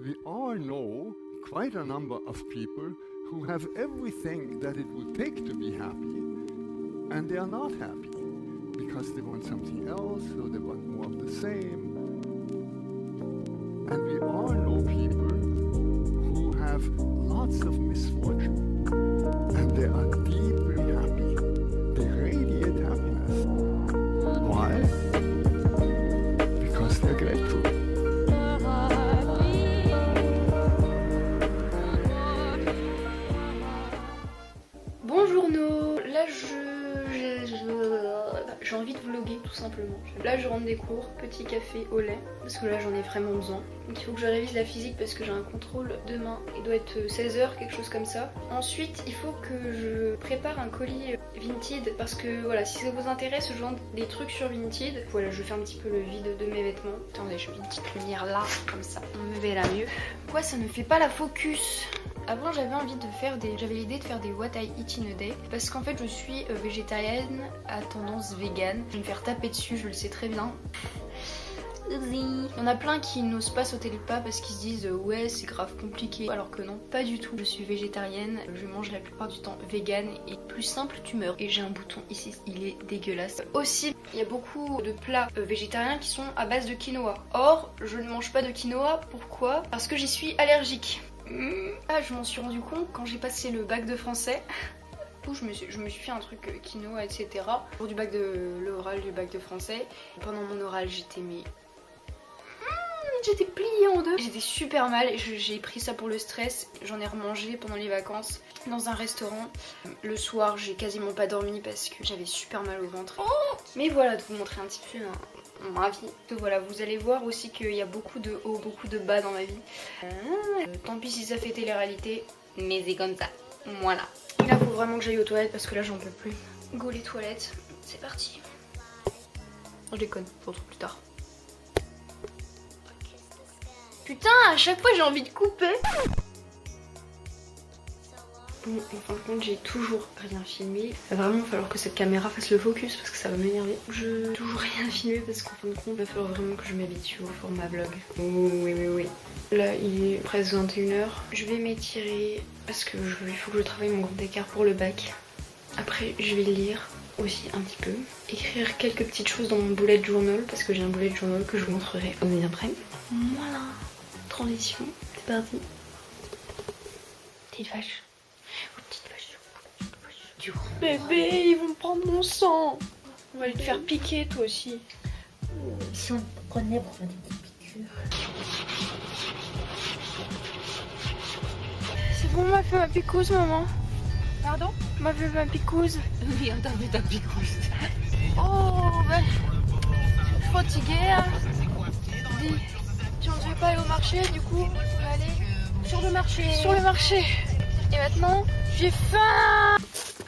We all know quite a number of people who have everything that it would take to be happy, and they are not happy because they want something else or they want more of the same. And we all know people who have lots of misfortune and they are deeply happy. They radiate happiness. Why? Because they're grateful. Bonjour No, là j'ai envie de vlogger tout simplement. Là je rentre des cours, petit café au lait, parce que là j'en ai vraiment besoin. Donc il faut que je révise la physique parce que j'ai un contrôle demain, il doit être 16h, quelque chose comme ça. Ensuite il faut que je prépare un colis Vinted, parce que voilà, si ça vous intéresse, je vends des trucs sur Vinted. Voilà, je fais un petit peu le vide de mes vêtements. Attendez, je mets une petite lumière là, comme ça on me verra mieux. Pourquoi ça ne fait pas la focus? Avant j'avais envie de faire j'avais l'idée de faire des what I eat in a day, parce qu'en fait je suis végétarienne à tendance vegan. Je vais me faire taper dessus, je le sais très bien. Il y en a plein qui n'osent pas sauter le pas parce qu'ils se disent ouais c'est grave compliqué, alors que non, pas du tout. Je suis végétarienne, je mange la plupart du temps vegan et plus simple tu meurs. Et j'ai un bouton ici, il est dégueulasse. Aussi, il y a beaucoup de plats végétariens qui sont à base de quinoa. Or, je ne mange pas de quinoa, pourquoi? Parce que j'y suis allergique. Ah, je m'en suis rendu compte quand j'ai passé le bac de français. Je me suis fait un truc quinoa, etc. Pour du bac de l'oral, du bac de français. Pendant mon oral, j'étais j'étais pliée en deux. J'étais super mal. J'ai pris ça pour le stress. J'en ai remangé pendant les vacances dans un restaurant. Le soir, j'ai quasiment pas dormi parce que j'avais super mal au ventre. Mais voilà, de vous montrer un petit peu ma vie. Donc voilà, vous allez voir aussi qu'il y a beaucoup de hauts, beaucoup de bas dans ma vie. Tant pis si ça fait télé-réalité, mais c'est comme ça. Voilà. Là, faut vraiment que j'aille aux toilettes parce que là, j'en peux plus. Go les toilettes, c'est parti. Je déconne, je vous retrouve plus tard. Putain, à chaque fois, j'ai envie de couper. Bon, en fin de compte, j'ai toujours rien filmé. Il va vraiment falloir que cette caméra fasse le focus parce que ça va m'énerver. Je n'ai toujours rien filmé parce qu'en fin de compte, il va falloir vraiment que je m'habitue au format vlog. Oh, oui. Là, il est presque 21h. Je vais m'étirer parce que il faut que je travaille mon grand écart pour le bac. Après, je vais lire aussi un petit peu. Écrire quelques petites choses dans mon bullet journal parce que j'ai un bullet journal que je vous montrerai après. Voilà. Transition, c'est parti. Petite vache. Bébé, ils vont me prendre mon sang. On va te faire piquer toi aussi. Si on prenait pour faire des petites piqûres. C'est bon, on m'a fait ma picouse, maman. Pardon? On m'a fait ma picouse. Oui, on t'a fait ta picouse. Oh, ben, je suis fatiguée. Hein. Dis, si on ne devait pas aller au marché, du coup, on va aller Sur le marché. sur le marché. Et maintenant, j'ai faim.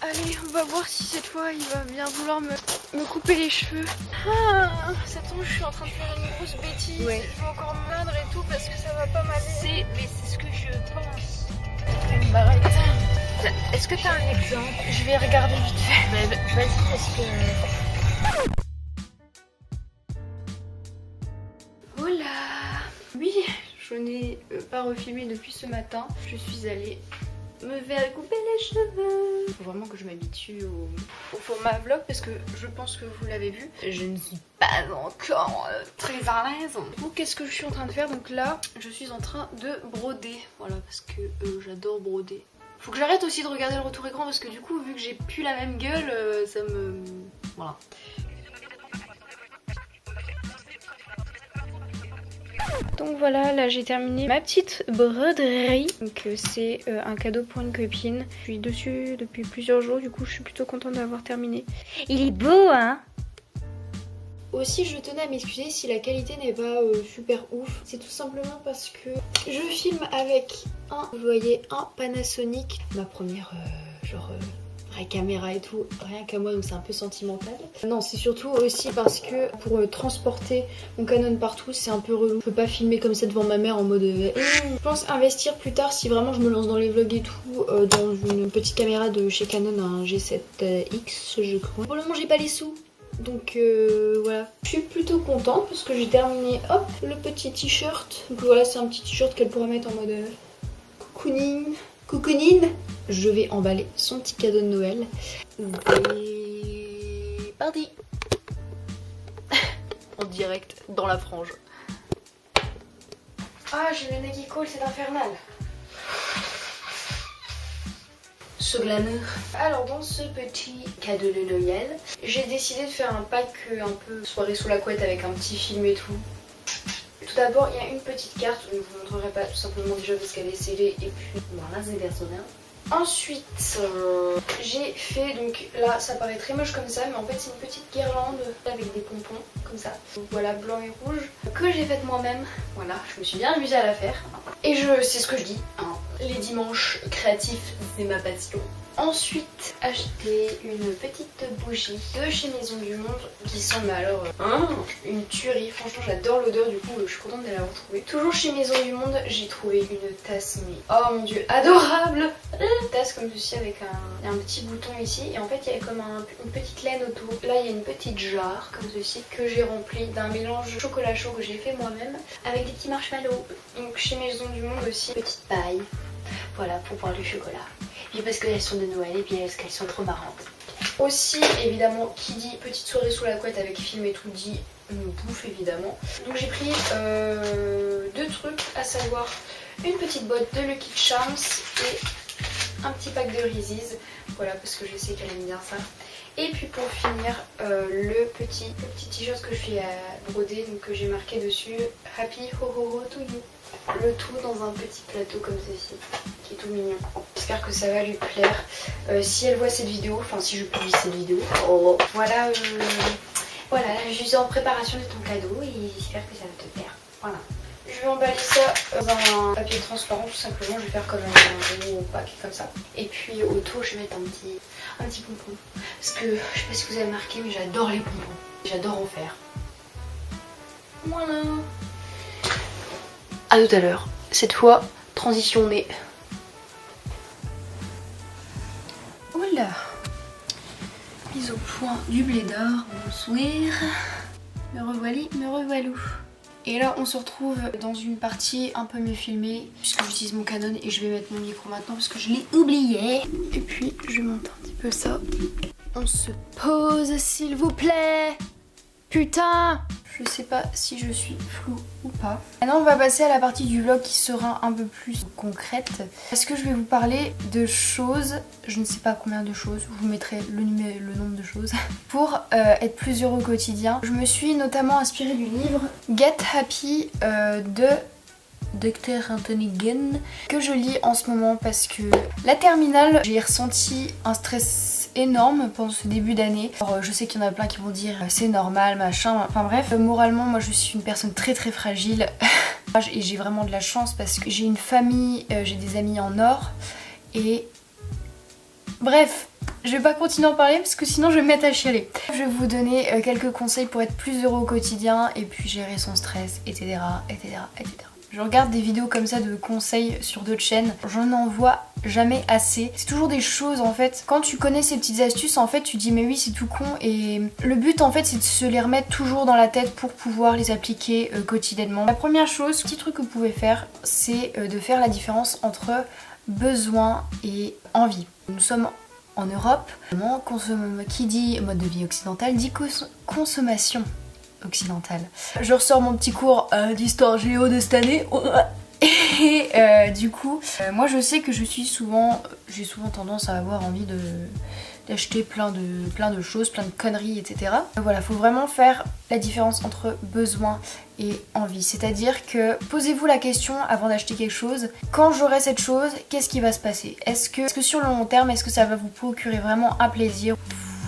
Allez, on va voir si cette fois il va bien vouloir me couper les cheveux. Ah, ça tombe, je suis en train de faire une grosse bêtise. Ouais. Je vais encore me meindre et tout parce que ça va pas m'aller. Mais c'est ce que je pense. Bah arrête. Est-ce que t'as un exemple? Je vais regarder vite fait. Vas-y, parce que... Oh là. Oui, je n'ai pas refilmé depuis ce matin. Je suis allée me faire couper les cheveux. Faut vraiment que je m'habitue au format vlog parce que je pense que vous l'avez vu, je ne suis pas encore très à l'aise. Donc qu'est-ce que je suis en train de faire? Donc là, je suis en train de broder. Voilà, parce que j'adore broder. Faut que j'arrête aussi de regarder le retour écran parce que du coup, vu que j'ai plus la même gueule, ça me... Voilà. Donc voilà, là j'ai terminé ma petite broderie. Donc c'est un cadeau pour une copine. Je suis dessus depuis plusieurs jours, du coup je suis plutôt contente d'avoir terminé. Il est beau, hein? Aussi je tenais à m'excuser si la qualité n'est pas super ouf. C'est tout simplement parce que je filme avec vous voyez, un Panasonic. Ma première vraie caméra et tout, rien qu'à moi, donc c'est un peu sentimental. Non, c'est surtout aussi parce que pour transporter mon Canon partout, c'est un peu relou. Je peux pas filmer comme ça devant ma mère en mode... Je pense investir plus tard, si vraiment je me lance dans les vlogs et tout, dans une petite caméra de chez Canon, un G7X je crois. Pour le moment j'ai pas les sous. Donc voilà, je suis plutôt contente parce que j'ai terminé, hop, le petit t-shirt. Donc voilà, c'est un petit t-shirt qu'elle pourra mettre en mode cocooning. Cocooning. Je vais emballer son petit cadeau de Noël. C'est parti. En direct dans la frange. Ah, j'ai le nez qui colle, c'est infernal. Ce glamour. Alors dans ce petit cadeau de Noël, j'ai décidé de faire un pack un peu soirée sous la couette avec un petit film et tout. Tout d'abord, il y a une petite carte, je ne vous montrerai pas tout simplement déjà parce qu'elle est scellée et puis voilà, c'est personnel. Ensuite, j'ai fait, donc là ça paraît très moche comme ça, mais en fait c'est une petite guirlande avec des pompons comme ça. Donc voilà, blanc et rouge, que j'ai faite moi-même. Voilà, je me suis bien amusée à la faire. Et c'est ce que je dis, hein, les dimanches créatifs, c'est ma passion. Ensuite, acheter une petite bougie de chez Maison du Monde qui sent, mais alors, une tuerie. Franchement, j'adore l'odeur, du coup, je suis contente de l'avoir trouvée. Toujours chez Maison du Monde, j'ai trouvé une tasse, mais oh mon dieu, adorable! Une tasse comme ceci avec un petit bouton ici, et en fait, il y a comme une petite laine autour. Là, il y a une petite jarre comme ceci que j'ai remplie d'un mélange chocolat chaud que j'ai fait moi-même avec des petits marshmallows. Donc, chez Maison du Monde aussi, petite paille. Voilà, pour boire du chocolat. Et parce qu'elles sont de Noël et puis parce qu'elles sont trop marrantes. Aussi, évidemment, qui dit petite soirée sous la couette avec film et tout dit bouffe évidemment. Donc j'ai pris deux trucs, à savoir une petite boîte de Lucky Charms et un petit pack de Reese's. Voilà, parce que je sais qu'elle aime bien ça. Et puis pour finir, le petit t-shirt que je fais à broder, donc que j'ai marqué dessus Happy Ho Ho Ho to You. Le tout dans un petit plateau comme ceci, qui est tout mignon. J'espère que ça va lui plaire. Si elle voit cette vidéo, enfin si je publie cette vidéo, voilà, voilà, je suis en préparation de ton cadeau et j'espère que ça va te plaire. Voilà. Je vais emballer ça dans un papier transparent tout simplement. Je vais faire comme un gros pack comme ça. Et puis autour, je vais mettre un petit pompon. Parce que je sais pas si vous avez remarqué, mais j'adore les pompons. J'adore en faire. Voilà. A tout à l'heure. Cette fois, transition nez. Voilà. Mise au point du blédard. Bonsoir. Me revoilà, me revoilou. Et là, on se retrouve dans une partie un peu mieux filmée, puisque j'utilise mon Canon et je vais mettre mon micro maintenant parce que je l'ai oublié. Et puis, je monte un petit peu ça. On se pose, s'il vous plaît. Putain! Je sais pas si je suis floue ou pas. Maintenant on va passer à la partie du vlog qui sera un peu plus concrète. Parce que je vais vous parler de choses, je ne sais pas combien de choses, je vous mettrai le nombre de choses, pour être plus heureux au quotidien. Je me suis notamment inspirée du livre Get Happy de Dr. Anthony Gunn, que je lis en ce moment parce que la terminale, j'ai ressenti un stress énorme pendant ce début d'année. Alors je sais qu'il y en a plein qui vont dire c'est normal, machin, enfin bref, moralement moi je suis une personne très très fragile et j'ai vraiment de la chance parce que j'ai une famille, j'ai des amis en or et bref, je vais pas continuer à en parler parce que sinon je vais me mettre à chialer. Je vais vous donner quelques conseils pour être plus heureux au quotidien et puis gérer son stress, etc. etc. etc. Je regarde des vidéos comme ça de conseils sur d'autres chaînes, je n'en vois jamais assez. C'est toujours des choses en fait, quand tu connais ces petites astuces en fait tu dis mais oui c'est tout con et le but en fait c'est de se les remettre toujours dans la tête pour pouvoir les appliquer quotidiennement. La première chose, petit truc que vous pouvez faire, c'est de faire la différence entre besoin et envie. Nous sommes en Europe, qui dit mode de vie occidental dit consommation occidentale. Je ressors mon petit cours d'histoire géo de cette année et du coup moi je sais que j'ai souvent tendance à avoir envie d'acheter plein de choses, plein de conneries, etc. Voilà, faut vraiment faire la différence entre besoin et envie. C'est-à-dire que posez-vous la question avant d'acheter quelque chose, quand j'aurai cette chose, qu'est-ce qui va se passer? Est-ce que sur le long terme, est-ce que ça va vous procurer vraiment un plaisir?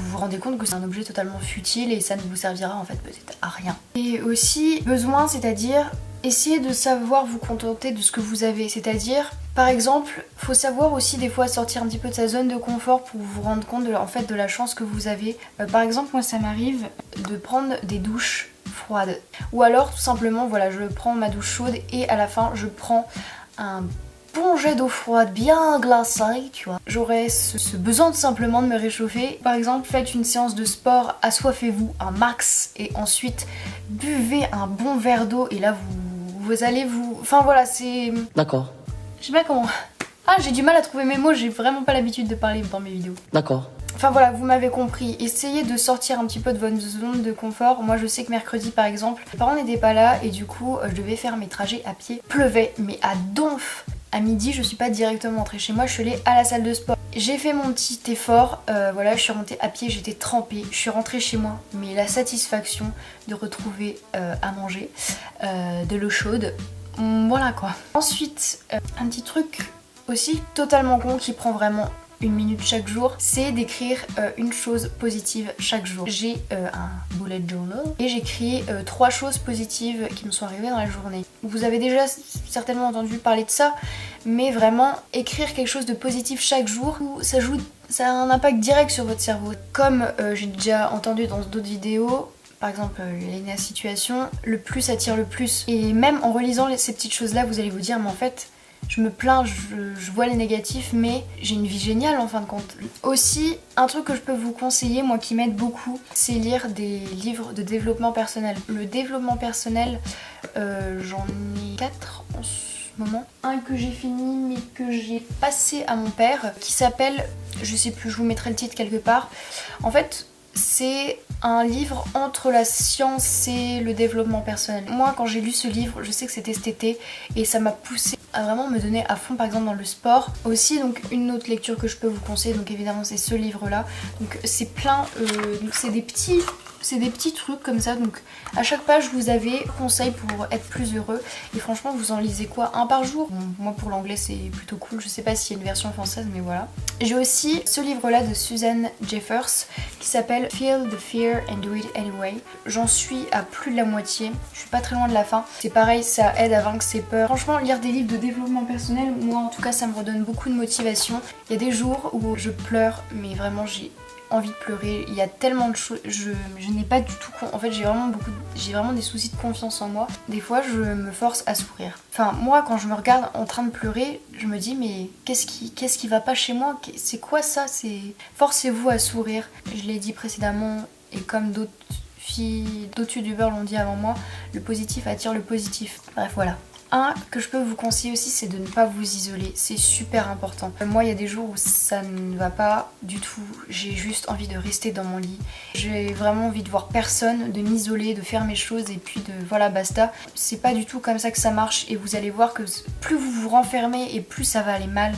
Vous vous rendez compte que c'est un objet totalement futile et ça ne vous servira en fait peut-être à rien. Et aussi besoin, c'est-à-dire essayez de savoir vous contenter de ce que vous avez, c'est-à-dire par exemple faut savoir aussi des fois sortir un petit peu de sa zone de confort pour vous rendre compte de la chance que vous avez. Par exemple moi ça m'arrive de prendre des douches froides ou alors tout simplement voilà je prends ma douche chaude et à la fin je prends un bon jet d'eau froide bien glacée, tu vois. J'aurais ce besoin de simplement de me réchauffer. Par exemple, faites une séance de sport, assoiffez-vous un max et ensuite buvez un bon verre d'eau et là vous allez vous... Enfin voilà, c'est... D'accord. Je sais pas comment... Ah, j'ai du mal à trouver mes mots, j'ai vraiment pas l'habitude de parler dans mes vidéos. D'accord. Enfin voilà, vous m'avez compris, essayez de sortir un petit peu de votre zone de confort. Moi je sais que mercredi par exemple, mes parents n'étaient pas là et du coup je devais faire mes trajets à pied. Pleuvait, mais à donf. À midi je suis pas directement rentrée chez moi, je suis allée à la salle de sport. J'ai fait mon petit effort, voilà, je suis remontée à pied, j'étais trempée, je suis rentrée chez moi. Mais la satisfaction de retrouver à manger, de l'eau chaude, voilà quoi. Ensuite, un petit truc aussi totalement con qui prend vraiment 1 minute chaque jour, c'est d'écrire une chose positive chaque jour. J'ai un bullet journal et j'écris 3 choses positives qui me sont arrivées dans la journée. Vous avez déjà certainement entendu parler de ça, mais vraiment écrire quelque chose de positif chaque jour, ça a un impact direct sur votre cerveau. Comme j'ai déjà entendu dans d'autres vidéos, par exemple la situation, le plus attire le plus. Et même en relisant ces petites choses là, vous allez vous dire mais en fait je me plains, je vois les négatifs, mais j'ai une vie géniale en fin de compte. Aussi, un truc que je peux vous conseiller, moi qui m'aide beaucoup, c'est lire des livres de développement personnel. Le développement personnel, j'en ai 4 en ce moment. Un que j'ai fini, mais que j'ai passé à mon père, qui s'appelle, je sais plus, je vous mettrai le titre quelque part. En fait, c'est un livre entre la science et le développement personnel. Moi quand j'ai lu ce livre, je sais que c'était cet été et ça m'a poussée à vraiment me donner à fond par exemple dans le sport. Aussi donc une autre lecture que je peux vous conseiller, donc évidemment c'est ce livre là. Donc c'est plein, donc c'est des petits trucs comme ça, donc à chaque page vous avez conseils pour être plus heureux et franchement vous en lisez quoi, un par jour. Bon, moi pour l'anglais c'est plutôt cool, je sais pas s'il y a une version française mais voilà. J'ai aussi ce livre là de Susan Jeffers qui s'appelle Feel the Fear and Do It Anyway. J'en suis à plus de la moitié, je suis pas très loin de la fin. C'est pareil, ça aide à vaincre ses peurs. Franchement lire des livres de développement personnel, moi en tout cas ça me redonne beaucoup de motivation. Il y a des jours où je pleure mais vraiment j'ai envie de pleurer, il y a tellement de choses, je n'ai pas du tout, en fait j'ai vraiment des soucis de confiance en moi. Des fois je me force à sourire. Enfin moi quand je me regarde en train de pleurer, je me dis mais qu'est-ce qui va pas chez moi, c'est quoi ça, c'est forcez-vous à sourire. Je l'ai dit précédemment et comme d'autres youtubeurs l'ont dit avant moi, le positif attire le positif. Bref voilà. Un que je peux vous conseiller aussi, c'est de ne pas vous isoler, c'est super important. Moi il y a des jours où ça ne va pas du tout, j'ai juste envie de rester dans mon lit. J'ai vraiment envie de voir personne, de m'isoler, de faire mes choses et puis de voilà basta. C'est pas du tout comme ça que ça marche et vous allez voir que plus vous vous renfermez et plus ça va aller mal.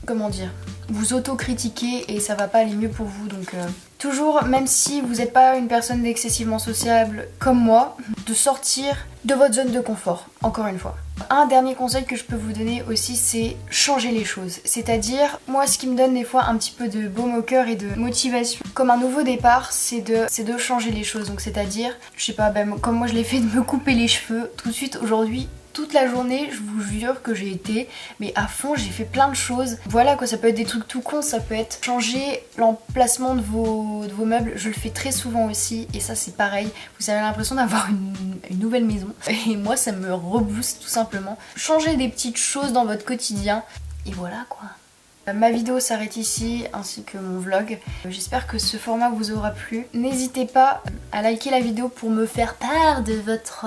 Comment dire, vous auto-critiquez et ça va pas aller mieux pour vous, donc toujours, même si vous n'êtes pas une personne excessivement sociable comme moi, de sortir de votre zone de confort, encore une fois. Un dernier conseil que je peux vous donner aussi, c'est changer les choses. C'est-à-dire, moi ce qui me donne des fois un petit peu de baume au cœur et de motivation, comme un nouveau départ, c'est de changer les choses. Donc c'est-à-dire, je sais pas, comme moi je l'ai fait, de me couper les cheveux tout de suite aujourd'hui. Toute la journée, je vous jure que j'ai été mais à fond, j'ai fait plein de choses. Voilà quoi, ça peut être des trucs tout cons, ça peut être changer l'emplacement de vos meubles. Je le fais très souvent aussi et ça c'est pareil. Vous avez l'impression d'avoir une nouvelle maison et moi ça me rebooste tout simplement. Changer des petites choses dans votre quotidien et voilà quoi. Ma vidéo s'arrête ici ainsi que mon vlog. J'espère que ce format vous aura plu. N'hésitez pas à liker la vidéo pour me faire part de votre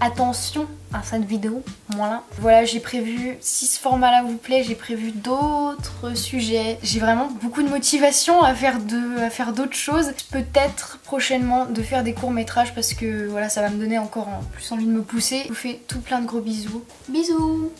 attention à cette vidéo. Voilà, j'ai prévu, si ce format là vous plaît, j'ai prévu d'autres sujets. J'ai vraiment beaucoup de motivation à faire d'autres choses. Peut-être prochainement de faire des courts-métrages parce que voilà, ça va me donner encore plus envie de me pousser. Je vous fais tout plein de gros bisous. Bisous!